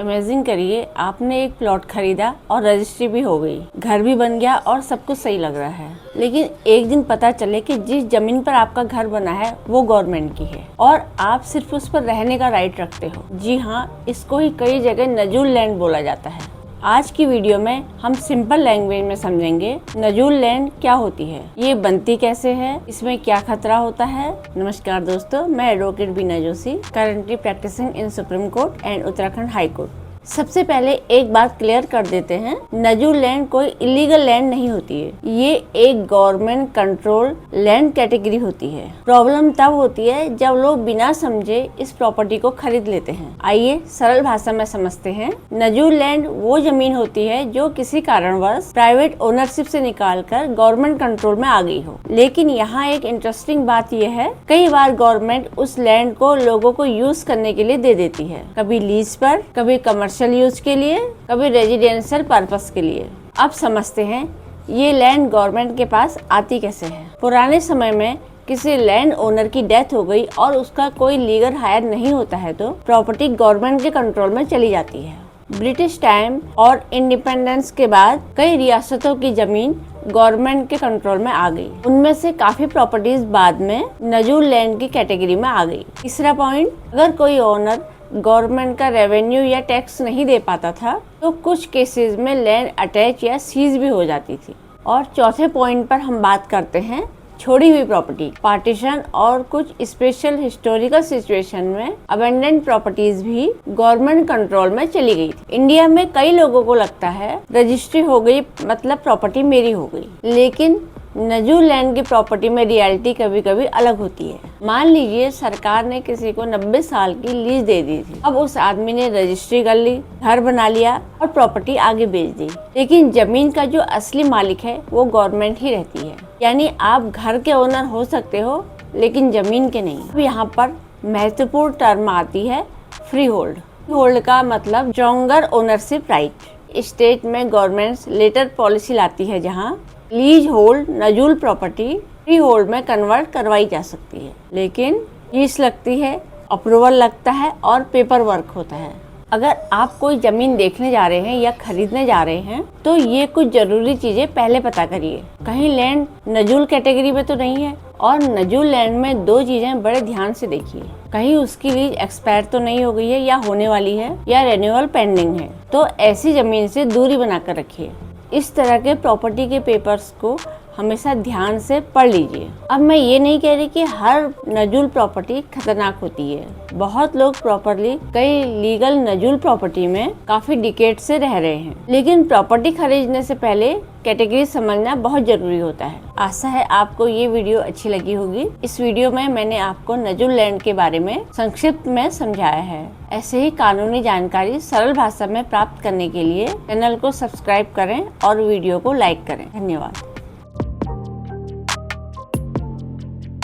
Imagine करिए आपने एक प्लॉट खरीदा और रजिस्ट्री भी हो गई, घर भी बन गया और सब कुछ सही लग रहा है। लेकिन एक दिन पता चले कि जिस जमीन पर आपका घर बना है वो गवर्नमेंट की है और आप सिर्फ उस पर रहने का राइट रखते हो। जी हाँ, इसको ही कई जगह नजूल लैंड बोला जाता है। आज की वीडियो में हम सिंपल लैंग्वेज में समझेंगे नजूल लैंड क्या होती है, ये बनती कैसे है, इसमें क्या खतरा होता है। नमस्कार दोस्तों, मैं advocate Beena Joshi, currently practising in Supreme Court and Uttarakhand High Court. सबसे पहले एक बात क्लियर कर देते हैं, नजूल लैंड कोई इलीगल लैंड नहीं होती है, ये एक गवर्नमेंट कंट्रोल लैंड कैटेगरी होती है। प्रॉब्लम तब होती है जब लोग बिना समझे इस प्रॉपर्टी को खरीद लेते हैं। आइए सरल भाषा में समझते हैं। नजूल लैंड वो जमीन होती है जो किसी कारणवश प्राइवेट ओनरशिप से निकालकर गवर्नमेंट कंट्रोल में आ गई हो। लेकिन यहाँ एक इंटरेस्टिंग बात यह है, कई बार गवर्नमेंट उस लैंड को लोगों को यूज करने के लिए दे देती है, कभी लीज पर, कभी कमर्शियल यूज के लिए, कभी रेजिडेंशियल पर्पस के लिए। अब समझते हैं ये लैंड गवर्नमेंट के पास आती कैसे है। पुराने समय में किसी लैंड ओनर की डेथ हो गई और उसका कोई लीगल हायर नहीं होता है तो प्रॉपर्टी गवर्नमेंट के कंट्रोल में चली जाती है। ब्रिटिश टाइम और इंडिपेंडेंस के बाद कई रियासतों की जमीन गवर्नमेंट के कंट्रोल में आ गई। उनमें से काफी प्रॉपर्टीज बाद में नजूल लैंड की कैटेगरी में आ गई। तीसरा पॉइंट, अगर कोई ओनर गवर्नमेंट का रेवेन्यू या टैक्स नहीं दे पाता था तो कुछ केसेस में लैंड अटैच या सीज भी हो जाती थी। और चौथे पॉइंट पर हम बात करते हैं छोड़ी हुई प्रॉपर्टी, पार्टीशन और कुछ स्पेशल हिस्टोरिकल सिचुएशन में अबेंडेंड प्रॉपर्टीज भी गवर्नमेंट कंट्रोल में चली गई थी। इंडिया में कई लोगों को लगता है रजिस्ट्री हो गई मतलब प्रॉपर्टी मेरी हो गई, लेकिन नजूल लैंड की प्रॉपर्टी में रियलिटी कभी कभी अलग होती है। मान लीजिए सरकार ने किसी को 90 साल की लीज दे दी थी। अब उस आदमी ने रजिस्ट्री कर ली, घर बना लिया और प्रॉपर्टी आगे बेच दी, लेकिन जमीन का जो असली मालिक है वो गवर्नमेंट ही रहती है। यानी आप घर के ओनर हो सकते हो लेकिन जमीन के नहीं। अब यहाँ पर महत्वपूर्ण टर्म आती है फ्री होल्ड। फ्री होल्ड का मतलब स्ट्रॉन्गर ओनरशिप राइट। स्टेट में गवर्नमेंट लेटर पॉलिसी लाती है जहाँ लीज होल्ड नजूल प्रॉपर्टी फ्री होल्ड में कन्वर्ट करवाई जा सकती है, लेकिन फीस लगती है, अप्रूवल लगता है और पेपर वर्क होता है। अगर आप कोई जमीन देखने जा रहे हैं या खरीदने जा रहे हैं तो ये कुछ जरूरी चीजें पहले पता करिए। कहीं लैंड नजूल कैटेगरी में तो नहीं है, और नजूल लैंड में दो चीजें बड़े ध्यान से देखिए, कहीं उसकी लीज एक्सपायर तो नहीं हो गई है या होने वाली है या रेन्यूअल पेंडिंग है, तो ऐसी जमीन से दूरी बनाकर रखिए। इस तरह के प्रॉपर्टी के पेपर्स को हमेशा ध्यान से पढ़ लीजिए। अब मैं ये नहीं कह रही कि हर नजूल प्रॉपर्टी खतरनाक होती है। बहुत लोग प्रॉपरली कई लीगल नजूल प्रॉपर्टी में काफी डिकेड से रह रहे हैं, लेकिन प्रॉपर्टी खरीदने से पहले कैटेगरी समझना बहुत जरूरी होता है। आशा है आपको ये वीडियो अच्छी लगी होगी। इस वीडियो में मैंने आपको नजूल लैंड के बारे में संक्षिप्त में समझाया है। ऐसे ही कानूनी जानकारी सरल भाषा में प्राप्त करने के लिए चैनल को सब्सक्राइब करें और वीडियो को लाइक करें। धन्यवाद।